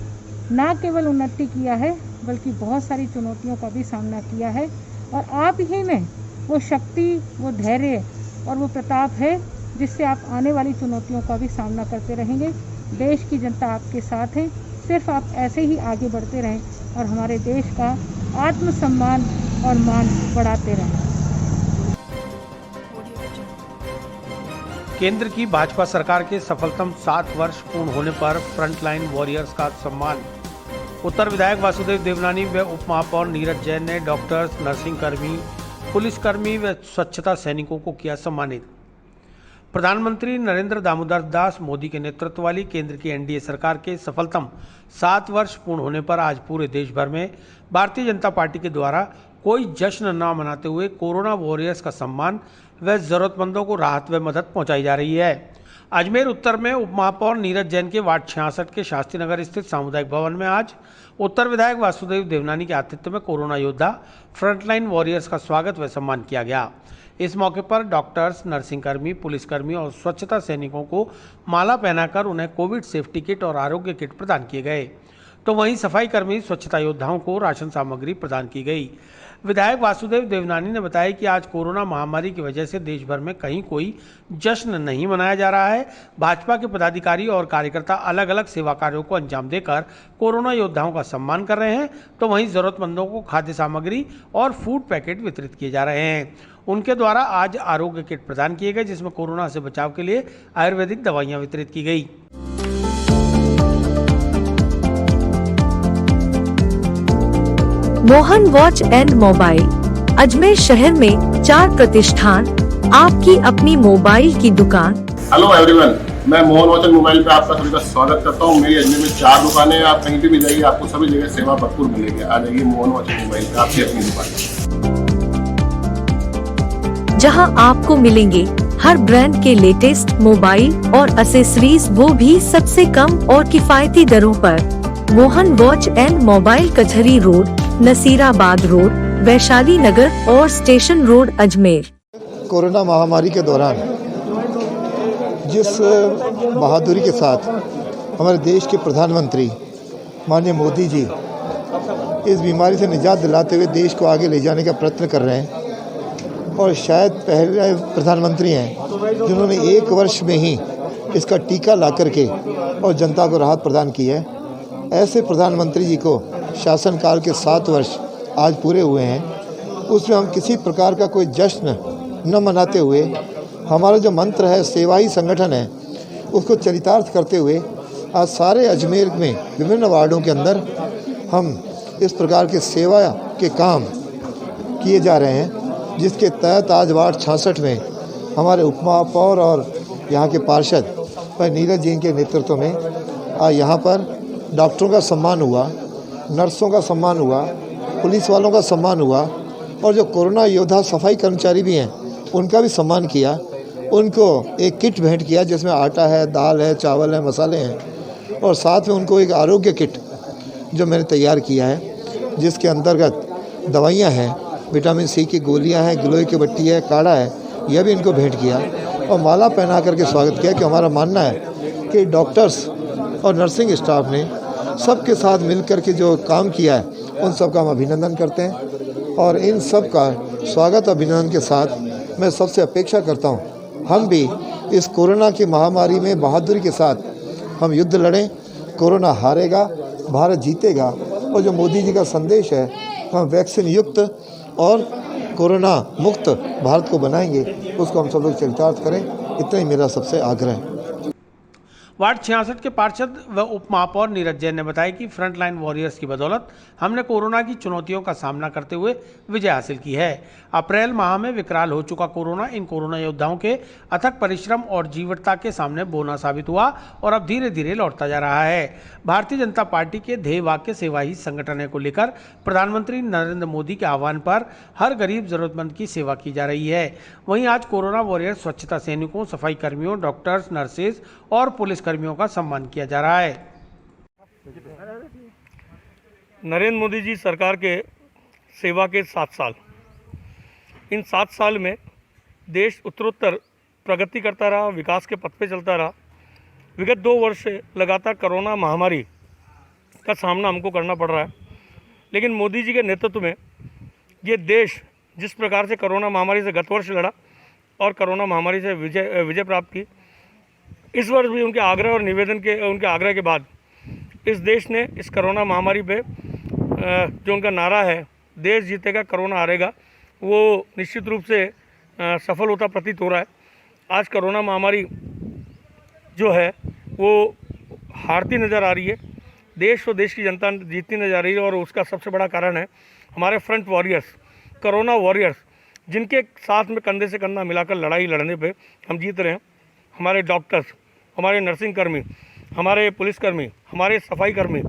न केवल उन्नति किया है बल्कि बहुत सारी चुनौतियों का भी सामना किया है, और आप ही में वो शक्ति, वो धैर्य और वो प्रताप है जिससे आप आने वाली चुनौतियों का भी सामना करते रहेंगे। देश की जनता आपके साथ है, सिर्फ आप ऐसे ही आगे बढ़ते रहें और हमारे देश का आत्मसम्मान और मान बढ़ाते रहें।
केंद्र की भाजपा सरकार के सफलतम 7 वर्ष पूर्ण होने पर फ्रंटलाइन वॉरियर्स का सम्मान। उत्तर विधायक वासुदेव देवनानी व उप महापौर नीरज जैन ने डॉक्टर्स, नर्सिंग कर्मी, पुलिसकर्मी व स्वच्छता सैनिकों को किया सम्मानित। प्रधानमंत्री नरेंद्र दामोदर दास मोदी के नेतृत्व वाली केंद्र की एनडीए सरकार के सफलतम 7 वर्ष पूर्ण होने पर आज पूरे देश भर में भारतीय जनता पार्टी के द्वारा कोई जश्न न मनाते हुए कोरोना वॉरियर्स का सम्मान व जरूरतमंदों को राहत व मदद पहुंचाई जा रही है। अजमेर उत्तर में उप महापौर नीरज जैन के वार्ड 66 के शास्त्री नगर स्थित सामुदायिक भवन में आज उत्तर विधायक वासुदेव देवनानी के आतिथ्य में कोरोना योद्धा फ्रंटलाइन वॉरियर्स का स्वागत व सम्मान किया गया। इस मौके पर डॉक्टर्स, नर्सिंग कर्मी, पुलिसकर्मी और स्वच्छता सैनिकों को माला पहनाकर उन्हें कोविड सेफ्टी किट और आरोग्य किट प्रदान किए गए, तो वहीं सफाई कर्मी, स्वच्छता योद्धाओं को राशन सामग्री प्रदान की गई। विधायक वासुदेव देवनानी ने बताया कि आज कोरोना महामारी की वजह से देश भर में कहीं कोई जश्न नहीं मनाया जा रहा है। भाजपा के पदाधिकारी और कार्यकर्ता अलग अलग सेवा कार्यों को अंजाम देकर कोरोना योद्धाओं का सम्मान कर रहे हैं, तो वहीं जरूरतमंदों को खाद्य सामग्री और फूड पैकेट वितरित किए जा रहे हैं। उनके द्वारा आज आरोग्य किट प्रदान किए गए, जिसमें कोरोना से बचाव के लिए आयुर्वेदिक दवाइयां वितरित की गई।
Mohan watch and mobile Ajmer शहर में 4 प्रतिष्ठान, आपकी अपनी मोबाइल की दुकान।
हेलो एवरीवन, मैं मोहन वॉच एंड मोबाइल पे आपका सभी का स्वागत करता हूँ। मेरी अजमेर में 4 दुकानें हैं। आप कहीं भी जाइए, आपको सभी जगह सेवा भरपूर मिलेगी। आ जाइए मोहन वॉच एंड मोबाइल पे, आपकी अपनी दुकान,
जहां आपको मिलेंगे हर ब्रांड के लेटेस्ट मोबाइल और एसेसरीज, वो भी सबसे कम और किफायती दरों पर। मोहन वॉच एंड मोबाइल कचहरी रोड, नसीराबाद रोड, वैशाली नगर और स्टेशन रोड, अजमेर।
कोरोना महामारी के दौरान जिस बहादुरी के साथ हमारे देश के प्रधानमंत्री माननीय मोदी जी इस बीमारी से निजात दिलाते हुए देश को आगे ले जाने का प्रयत्न कर रहे हैं, और शायद पहले प्रधानमंत्री हैं जिन्होंने 1 वर्ष में ही इसका टीका ला करके और जनता को राहत प्रदान की है। ऐसे प्रधानमंत्री जी को शासनकाल के 7 वर्ष आज पूरे हुए हैं, उसमें हम किसी प्रकार का कोई जश्न न मनाते हुए हमारा जो मंत्र है सेवा ही संगठन है, उसको चरितार्थ करते हुए आज सारे अजमेर में विभिन्न वार्डों के अंदर हम इस प्रकार के सेवा के काम किए जा रहे हैं, जिसके तहत आज वार्ड 66 में हमारे उप महापौर और यहाँ के पार्षद भाई नीरज जी के नेतृत्व में आज यहाँ पर डॉक्टरों का सम्मान हुआ, नर्सों का सम्मान हुआ, पुलिस वालों का सम्मान हुआ और जो कोरोना योद्धा सफाई कर्मचारी भी हैं उनका भी सम्मान किया। उनको एक किट भेंट किया जिसमें आटा है, दाल है, चावल है, मसाले हैं और साथ में उनको एक आरोग्य किट जो मैंने तैयार किया है, जिसके अंतर्गत दवाइयाँ हैं, विटामिन सी की गोलियाँ हैं, गिलोय की बट्टी है, काढ़ा है, यह भी इनको भेंट किया और माला पहना करके स्वागत किया। कि हमारा मानना है कि डॉक्टर्स और नर्सिंग स्टाफ ने सबके साथ मिलकर के जो काम किया है उन सब का हम अभिनंदन करते हैं और इन सब का स्वागत अभिनंदन के साथ मैं सबसे अपेक्षा करता हूं हम भी इस कोरोना की महामारी में बहादुरी के साथ हम युद्ध लड़ें। कोरोना हारेगा, भारत जीतेगा और जो मोदी जी का संदेश है हम वैक्सीन युक्त और कोरोना मुक्त भारत को बनाएंगे, उसको हम सब लोग चरितार्थ करें। इतना ही मेरा सबसे आग्रह है।
वार्ड 66 के पार्षद व उप महापौर नीरज जैन ने बताया कि फ्रंटलाइन वॉरियर्स की बदौलत हमने कोरोना की चुनौतियों का सामना करते हुए विजय हासिल की है। अप्रैल माह में विकराल हो चुका कोरोना इन कोरोना योद्धाओं के अथक परिश्रम और जीवटता के सामने बोना साबित हुआ और अब धीरे धीरे लौटता जा रहा है। भारतीय जनता पार्टी के ध्येय वाक्य सेवा ही संगठन है को लेकर प्रधानमंत्री नरेंद्र मोदी के आह्वान पर हर गरीब जरूरतमंद की सेवा की जा रही है। वहीं आज कोरोना वॉरियर्स, स्वच्छता सैनिकों, सफाई कर्मियों, डॉक्टर्स, नर्सेज और पुलिस कर्मियों का सम्मान किया जा रहा है।
नरेंद्र मोदी जी सरकार के सेवा के 7 साल, इन 7 साल में देश उत्तरोत्तर प्रगति करता रहा, विकास के पथ पे चलता रहा। विगत 2 वर्ष से लगातार कोरोना महामारी का सामना हमको करना पड़ रहा है, लेकिन मोदी जी के नेतृत्व में ये देश जिस प्रकार से कोरोना महामारी से गत वर्ष लड़ा और कोरोना महामारी से विजय प्राप्त की, इस वर्ष भी उनके आग्रह और निवेदन के उनके आग्रह के बाद इस देश ने इस कोरोना महामारी पे जो उनका नारा है देश जीतेगा कोरोना हारेगा, वो निश्चित रूप से सफल होता प्रतीत हो रहा है। आज कोरोना महामारी जो है वो हारती नज़र आ रही है, देश और देश की जनता जीतती नज़र आ रही है और उसका सबसे बड़ा कारण है हमारे फ्रंट वॉरियर्स, कोरोना वॉरियर्स, जिनके साथ में कंधे से कंधा मिलाकर लड़ाई लड़ने पे हम जीत रहे हैं। हमारे डॉक्टर्स, हमारे नर्सिंग कर्मी, हमारे पुलिसकर्मी, हमारे सफाई कर्मी,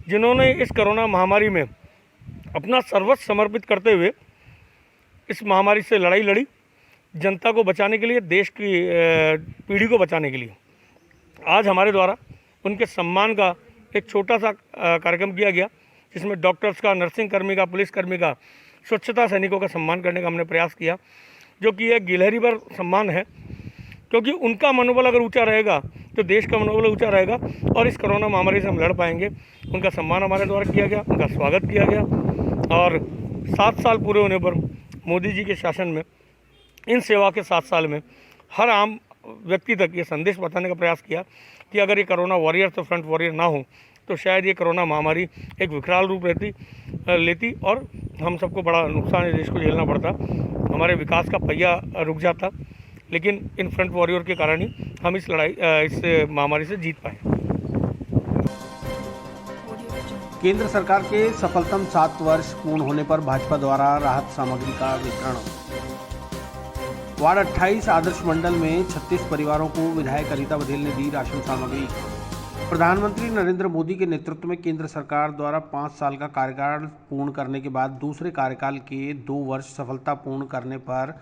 जिन्होंने इस कोरोना महामारी में अपना सर्वस्व समर्पित करते हुए इस महामारी से लड़ाई लड़ी, जनता को बचाने के लिए, देश की पीढ़ी को बचाने के लिए। आज हमारे द्वारा उनके सम्मान का एक छोटा सा कार्यक्रम किया गया, जिसमें डॉक्टर्स का, नर्सिंग कर्मी का, पुलिसकर्मी का, स्वच्छता सैनिकों का सम्मान करने का हमने प्रयास किया, जो कि एक गिलहरी भर सम्मान है, क्योंकि उनका मनोबल अगर ऊंचा रहेगा तो देश का मनोबल ऊंचा रहेगा और इस कोरोना महामारी से हम लड़ पाएंगे। उनका सम्मान हमारे द्वारा किया गया, उनका स्वागत किया गया और 7 साल पूरे होने पर मोदी जी के शासन में, इन सेवा के 7 साल में हर आम व्यक्ति तक ये संदेश बताने का प्रयास किया कि अगर ये कोरोना वॉरियर तो फ्रंट वॉरियर ना हो तो शायद ये कोरोना महामारी एक विकराल रूप लेती और हम सबको बड़ा नुकसान इस देश को झेलना पड़ता, हमारे विकास का पहिया रुक जाता। लेकिन इन फ्रंट वॉरियर के कारण ही हम इस महामारी से जीत पाए।
केंद्र सरकार के सफलतम 7 वर्ष पूर्ण होने पर भाजपा द्वारा राहत सामग्री का वितरण। वार्ड 28 आदर्श मंडल में 36 परिवारों को विधायक अनीता बघेल ने दी राशन सामग्री। प्रधानमंत्री नरेंद्र मोदी के नेतृत्व में केंद्र सरकार द्वारा 5 साल का कार्यकाल पूर्ण करने के बाद दूसरे कार्यकाल के 2 वर्ष सफलता पूर्ण करने पर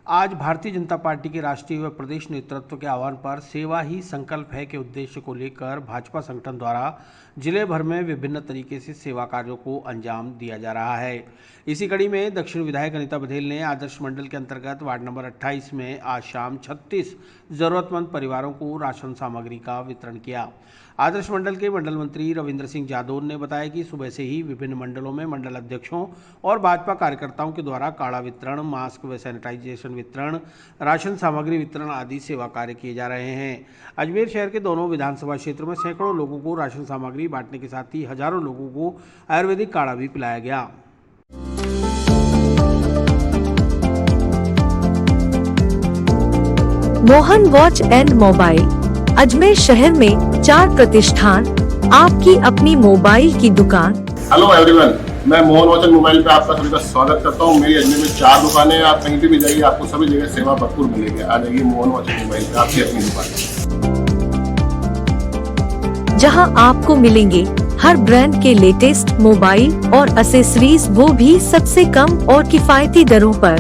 आज भारतीय जनता पार्टी के राष्ट्रीय व प्रदेश नेतृत्व के आह्वान पर सेवा ही संकल्प है के उद्देश्य को लेकर भाजपा संगठन द्वारा जिले भर में विभिन्न तरीके से सेवा कार्यों को अंजाम दिया जा रहा है। इसी कड़ी में दक्षिण विधायक अनीता बघेल ने आदर्श मंडल के अंतर्गत वार्ड नंबर 28 में आज शाम 36 जरूरतमंद परिवारों को राशन सामग्री का वितरण किया। आदर्श मंडल के मंडल मंत्री रविंद्र सिंह जादौन ने बताया कि सुबह से ही विभिन्न मंडलों में मंडल अध्यक्षों और भाजपा कार्यकर्ताओं के द्वारा काढ़ा वितरण, मास्क व सैनिटाइजेशन वितरण, राशन सामग्री वितरण आदि सेवा कार्य किए जा रहे हैं। अजमेर शहर के दोनों विधानसभा क्षेत्रों में सैकड़ों लोगों को राशन सामग्री बांटने के साथ ही हजारों लोगों को आयुर्वेदिक काढ़ा भी पिलाया गया।
Mohan watch and mobile Ajmer शहर में 4 प्रतिष्ठान, आपकी अपनी मोबाइल की दुकान।
हेलो एवरीवन, मैं मोहन वाचन मोबाइल पे आपका सभी का स्वागत करता हूँ। मेरी अजमेर में 4 दुकानें हैं। आप कहीं भी जाइए, आपको सभी जगह सेवा भरपूर मिलेगी। आ जाइए मोहन वाचन मोबाइल पे, आपकी अपनी दुकान।
जहां आपको मिलेंगे हर ब्रांड के लेटेस्ट मोबाइल और एसेसरीज, वो भी सबसे कम और किफायती दरों पर।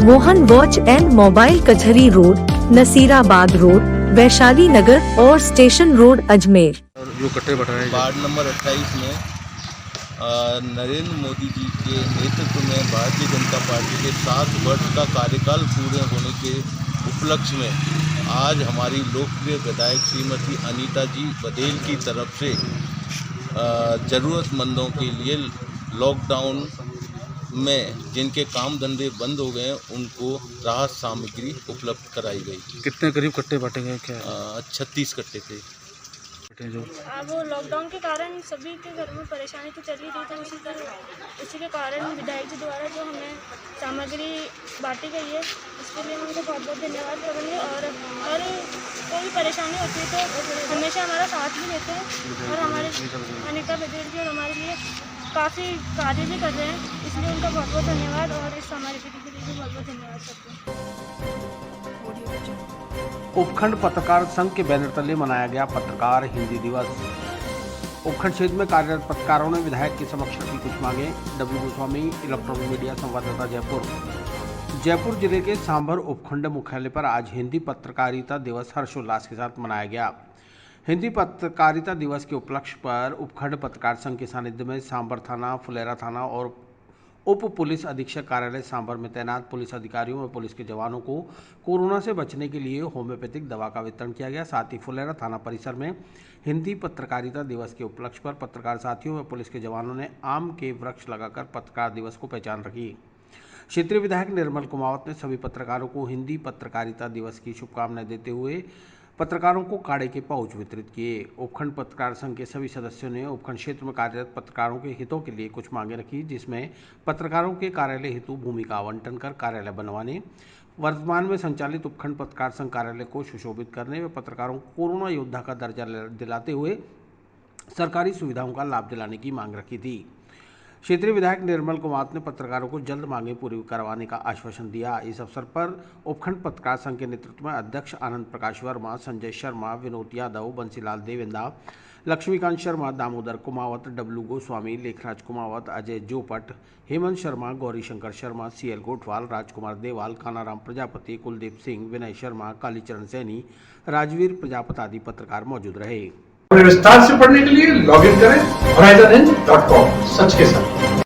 मोहन वॉच एंड मोबाइल, कचहरी रोड, नसीराबाद रोड, वैशाली नगर और station road, Ajmer.
Ward number 28 में नरेंद्र मोदी जी के नेतृत्व में भारतीय जनता पार्टी के 7 वर्ष का कार्यकाल पूरे होने के उपलक्ष्य में आज हमारी लोकप्रिय विधायक श्रीमती अनीता जी बघेल की तरफ से ज़रूरतमंदों के लिए लॉकडाउन में जिनके काम धंधे बंद हो गए हैं उनको राहत सामग्री उपलब्ध कराई गई।
कितने करीब कट्टे बांटे गए? क्या
36 कट्टे थे।
वो लॉकडाउन के कारण सभी के घर में परेशानी तो चल ही रही थी, उसी के कारण विधायक जी द्वारा जो हमें सामग्री बांटी गई है उसके लिए हम उनको बहुत बहुत धन्यवाद करेंगे। और कोई परेशानी होती है तो हमेशा हमारा साथ भी देते हैं और हमारे अनीता बघेल जी और हमारे लिए काफ़ी कार्य भी कर रहे हैं, इसलिए उनका बहुत बहुत धन्यवाद। और इस सामग्री के लिए भी बहुत बहुत धन्यवाद करते हैं।
उपखंड पत्रकार संघ के बैनर तले मनाया गया पत्रकार हिंदी दिवस। उपखंड क्षेत्र में कार्यरत पत्रकारों ने विधायक के समक्ष रखी कुछ मांगे। डब्ल्यू गोस्वामी, इलेक्ट्रॉनिक मीडिया संवाददाता, जयपुर जिले के सांभर उपखंड मुख्यालय पर आज हिंदी पत्रकारिता दिवस हर्षोल्लास के साथ मनाया गया। हिंदी पत्रकारिता दिवस के उपलक्ष्य पर उपखंड पत्रकार संघ के सानिध्य में सांभर थाना, फुलेरा थाना और उप पुलिस अधीक्षक कार्यालय सांभर में तैनात पुलिस अधिकारियों और पुलिस के जवानों को कोरोना से बचने के लिए होम्योपैथिक दवा का वितरण किया गया। साथ ही फुलेरा थाना परिसर में हिंदी पत्रकारिता दिवस के उपलक्ष्य पर पत्रकार साथियों व पुलिस के जवानों ने आम के वृक्ष लगाकर पत्रकार दिवस को पहचान रखी। क्षेत्रीय विधायक निर्मल कुमावत ने सभी पत्रकारों को हिंदी पत्रकारिता दिवस की शुभकामनाएं देते हुए पत्रकारों को काढ़े के पाउच वितरित किए। उपखंड पत्रकार संघ के सभी सदस्यों ने उपखंड क्षेत्र में कार्यरत पत्रकारों के हितों के लिए कुछ मांगे रखी, जिसमें पत्रकारों के कार्यालय हेतु भूमि का आवंटन कर कार्यालय बनवाने, वर्तमान में संचालित उपखंड पत्रकार संघ कार्यालय को सुशोभित करने व पत्रकारों को कोरोना योद्धा का दर्जा दिलाते हुए सरकारी सुविधाओं का लाभ दिलाने की मांग रखी थी। क्षेत्रीय विधायक निर्मल कुमावत ने पत्रकारों को जल्द मांगे पूरी करवाने का आश्वासन दिया। इस अवसर पर उपखंड पत्रकार संघ के नेतृत्व में अध्यक्ष आनंद प्रकाश वर्मा, संजय शर्मा, विनोद यादव, बंसीलाल देवेंदा, लक्ष्मीकांत शर्मा, दामोदर कुमावत, डब्ल्यू गोस्वामी, लेखराज कुमावत, अजय जोपट, हेमंत शर्मा, गौरी शंकर शर्मा, CL गोठवाल, राजकुमार देवाल, कानाराम प्रजापति, कुलदीप सिंह, विनय शर्मा, कालीचरण सैनी, राजवीर प्रजापति आदि पत्रकार मौजूद रहे।
विस्तार से पढ़ने के लिए लॉग इन करें horizonhin.com। सच के साथ।